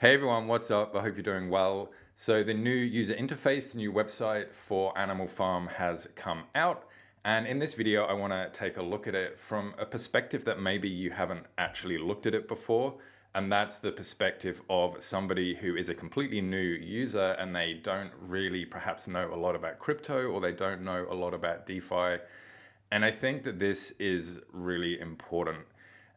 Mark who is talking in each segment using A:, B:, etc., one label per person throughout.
A: Hey everyone, what's up? I hope you're doing well. So, the new user interface, the new website for Animal Farm has come out. And in this video, I want to take a look at it from a perspective that maybe you haven't actually looked at it before. And that's the perspective of somebody who is a completely new user and they don't really perhaps know a lot about crypto or they don't know a lot about DeFi. And I think that this is really important.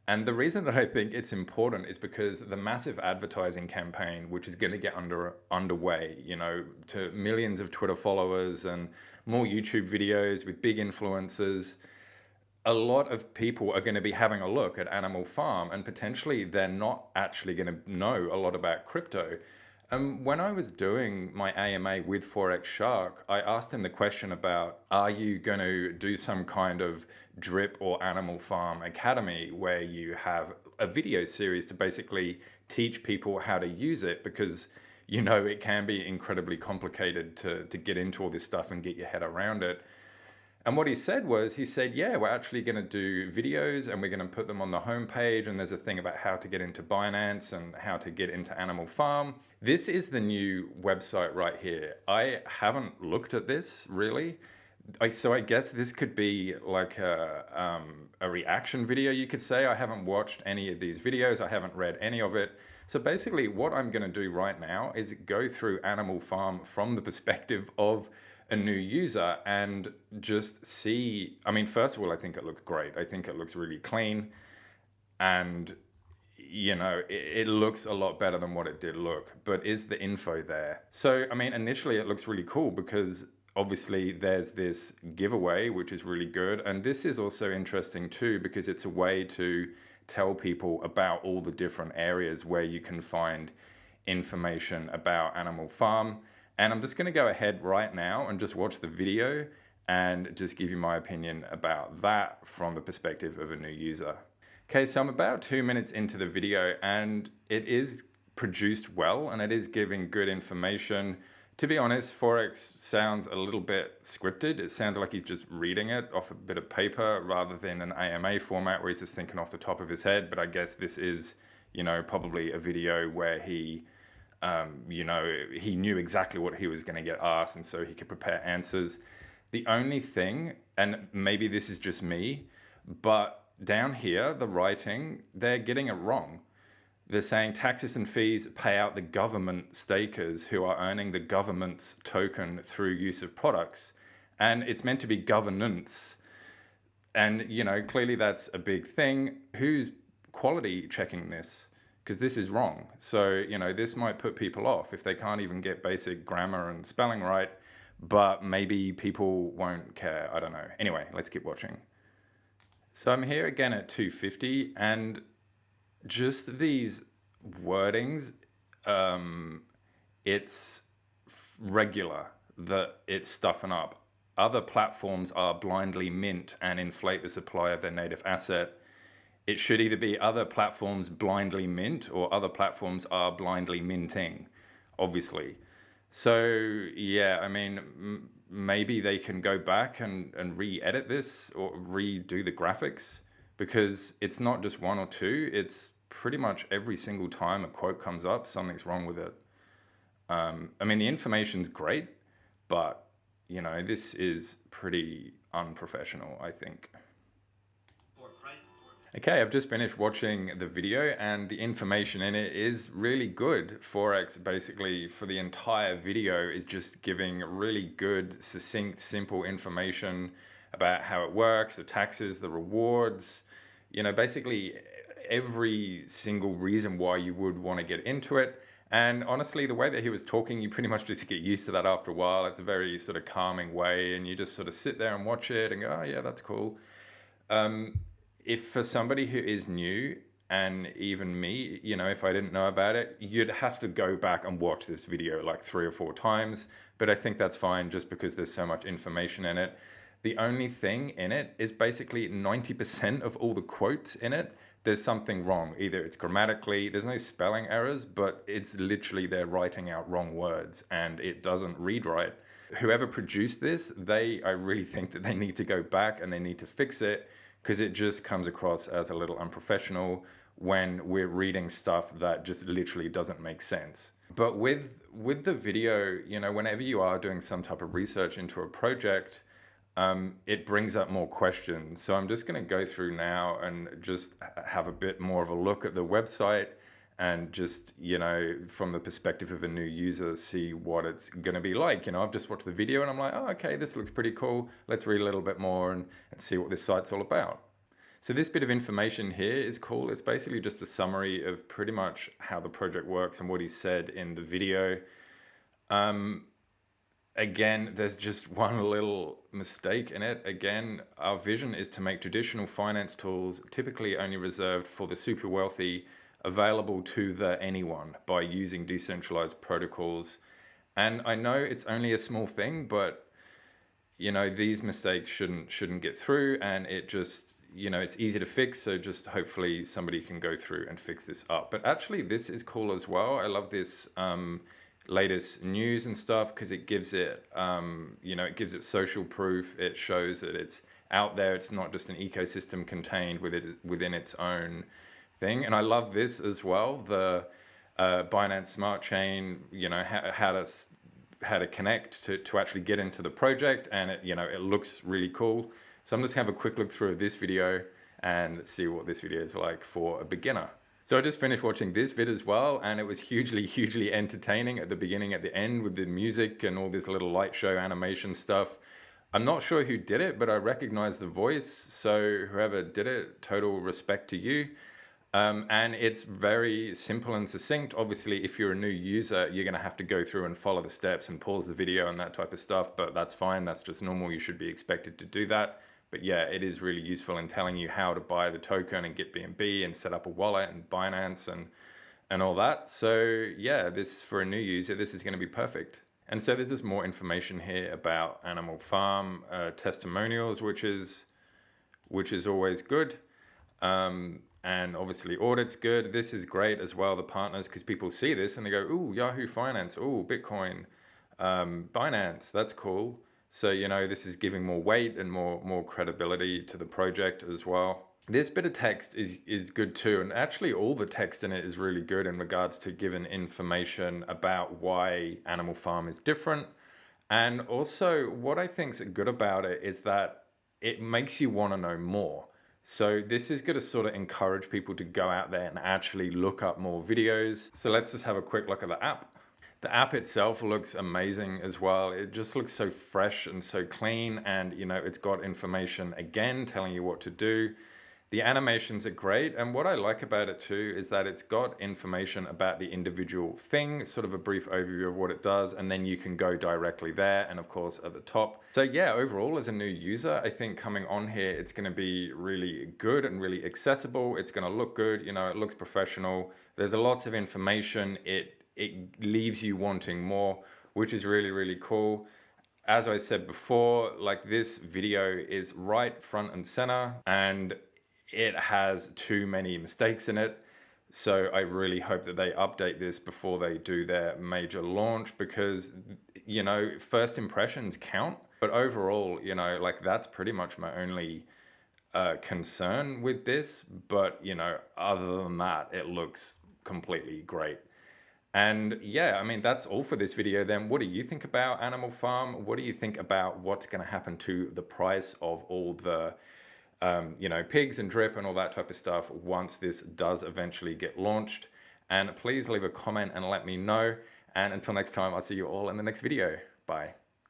A: And the reason that I think it's important is because the massive advertising campaign, which is going to get underway, to millions of Twitter followers and more YouTube videos with big influencers, a lot of people are going to be having a look at Animal Farm and potentially they're not actually going to know a lot about crypto. When I was doing my AMA with Forex Shark, I asked him the question about, are you going to do some kind of drip or Animal Farm Academy where you have a video series to basically teach people how to use it? Because, it can be incredibly complicated to get into all this stuff and get your head around it. And what he said was, yeah, we're actually going to do videos and we're going to put them on the homepage. And there's a thing about how to get into Binance and how to get into Animal Farm. This is the new website right here. I haven't looked at this really. So I guess this could be like a reaction video, you could say. I haven't watched any of these videos. I haven't read any of it. So basically what I'm going to do right now is go through Animal Farm from the perspective of a new user and just see. I mean, first of all, I think it looks great. I think it looks really clean and it looks a lot better than what it did look. But is the info there? So I mean, initially it looks really cool because obviously there's this giveaway, which is really good. And this is also interesting too, because it's a way to tell people about all the different areas where you can find information about Animal Farm. And I'm just going to go ahead right now and just watch the video and just give you my opinion about that from the perspective of a new user. Okay, so I'm about 2 minutes into the video and it is produced well and it is giving good information. To be honest, Forex sounds a little bit scripted. It sounds like he's just reading it off a bit of paper rather than an AMA format where he's just thinking off the top of his head. But I guess this is, probably a video where he he knew exactly what he was going to get asked, and so he could prepare answers. The only thing, and maybe this is just me, but down here, the writing, they're getting it wrong. They're saying taxes and fees pay out the government stakers who are earning the government's token through use of products. And it's meant to be governance. And, clearly that's a big thing. Who's quality checking this? Because this is wrong. So, this might put people off if they can't even get basic grammar and spelling right, but maybe people won't care. I don't know. Anyway, let's keep watching. So I'm here again at 250 and just these wordings, it's regular that it's stuffing up. Other platforms are blindly mint and inflate the supply of their native asset. It should either be other platforms blindly mint or other platforms are blindly minting, obviously. So, yeah, I mean, maybe they can go back and re-edit this or redo the graphics because it's not just one or two. It's pretty much every single time a quote comes up, something's wrong with it. I mean, the information's great, but, this is pretty unprofessional, I think. Okay, I've just finished watching the video and the information in it is really good. Forex basically for the entire video is just giving really good, succinct, simple information about how it works, the taxes, the rewards, basically every single reason why you would want to get into it. And honestly, the way that he was talking, you pretty much just get used to that after a while. It's a very sort of calming way and you just sort of sit there and watch it and go, oh yeah, that's cool. If for somebody who is new, and even me, if I didn't know about it, you'd have to go back and watch this video like 3 or 4 times. But I think that's fine just because there's so much information in it. The only thing in it is basically 90% of all the quotes in it, there's something wrong. Either it's grammatically, there's no spelling errors, but it's literally they're writing out wrong words and it doesn't read right. Whoever produced this, I really think that they need to go back and they need to fix it, because it just comes across as a little unprofessional when we're reading stuff that just literally doesn't make sense. But with the video, you know, whenever you are doing some type of research into a project, it brings up more questions. So I'm just going to go through now and just have a bit more of a look at the website and just, you know, from the perspective of a new user, see what it's going to be like. You know, I've just watched the video and I'm like, oh, okay, this looks pretty cool. Let's read a little bit more and see what this site's all about. So this bit of information here is cool. It's basically just a summary of pretty much how the project works and what he said in the video. Again, there's just one little mistake in it. Again, our vision is to make traditional finance tools, typically only reserved for the super wealthy, available to the anyone by using decentralized protocols. And I know it's only a small thing, but you know, these mistakes shouldn't get through, and it just, you know, it's easy to fix. So just hopefully somebody can go through and fix this up. But actually, this is cool as well. I love this latest news and stuff because it gives it, you know, it gives it social proof. It shows that it's out there. It's not just an ecosystem contained within its own thing. And I love this as well. The Binance Smart Chain, you know, how to connect to actually get into the project, and it, you know, it looks really cool. So I'm just gonna have a quick look through this video and see what this video is like for a beginner. So I just finished watching this vid as well, and it was hugely entertaining at the beginning, at the end, with the music and all this little light show animation stuff. I'm not sure who did it, but I recognize the voice. So whoever did it, total respect to you. And it's very simple and succinct. Obviously, if you're a new user, you're going to have to go through and follow the steps and pause the video and that type of stuff, but that's fine. That's just normal. You should be expected to do that. But yeah, it is really useful in telling you how to buy the token and get BNB and set up a wallet and Binance and all that. So yeah, this, for a new user, this is going to be perfect. And so there's just more information here about Animal Farm testimonials, which is always good. And obviously audit's good. This is great as well, the partners, because people see this and they go, ooh, Yahoo Finance, ooh, Bitcoin, Binance, that's cool. So, you know, this is giving more weight and more credibility to the project as well. This bit of text is good too. And actually all the text in it is really good in regards to giving information about why Animal Farm is different. And also what I think's good about it is that it makes you want to know more. So this is going to sort of encourage people to go out there and actually look up more videos. So let's just have a quick look at the app. The app itself looks amazing as well. It just looks so fresh and so clean, and you know, it's got information again telling you what to do. The animations are great, and what I like about it too is that it's got information about the individual thing, sort of a brief overview of what it does, and then you can go directly there, and of course at the top. So yeah, overall as a new user, I think coming on here, it's going to be really good and really accessible. It's going to look good, you know, it looks professional. There's a lot of information. It leaves you wanting more, which is really cool. As I said before, like, this video is right front and center, and it has too many mistakes in it. So I really hope that they update this before they do their major launch, because, you know, first impressions count. But overall, you know, like, that's pretty much my only concern with this. But, you know, other than that, it looks completely great. And yeah, I mean, that's all for this video then. What do you think about Animal Farm? What do you think about what's going to happen to the price of all the you know, pigs and drip and all that type of stuff once this does eventually get launched? And please leave a comment and let me know. And until next time, I'll see you all in the next video. Bye.